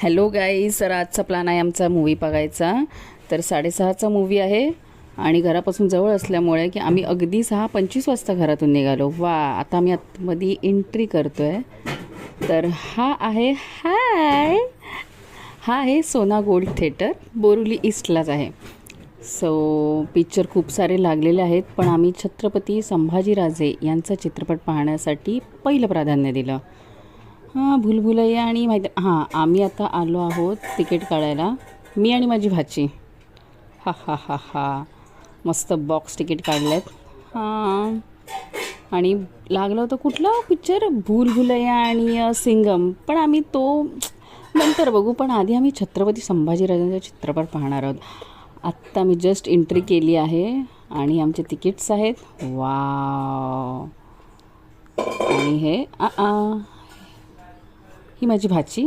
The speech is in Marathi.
हॅलो गाईज, तर आजचा प्लॅन आहे आमचा मूवी बघायचा. तर 6:30चा मूवी आहे आणि घरापासून जवळ असल्यामुळे की आम्ही अगदी 6:25 वाजता घरातून निघालो. वा, आता आम्ही आतमध्ये एंट्री करतो आहे. तर हा आहे सोना गोल्ड थिएटर, बोरिवली ईस्टलाच आहे. सो पिक्चर खूप सारे लागलेले आहेत, पण आम्ही छत्रपती संभाजीराजे यांचा चित्रपट पाहण्यासाठी पहिलं प्राधान्य दिलं. भुलभुलैया आणि माहिती. आम्ही आता आलो आहोत तिकीट काढायला, मी आणि माझी भाची. हा मस्त बॉक्स तिकीट काढलेत. आणि लागलं होतं कुठलं पिक्चर, भुलभुलैया आणि सिंगम, पण आम्ही तो नंतर बघू. पण आधी आम्ही छत्रपती संभाजीराजांचा चित्रपट पाहणार आहोत. आत्ता मी जस्ट एंट्री केली आहे आणि आमचे तिकीट्स आहेत. वाव. आणि हे ही माझी भाची.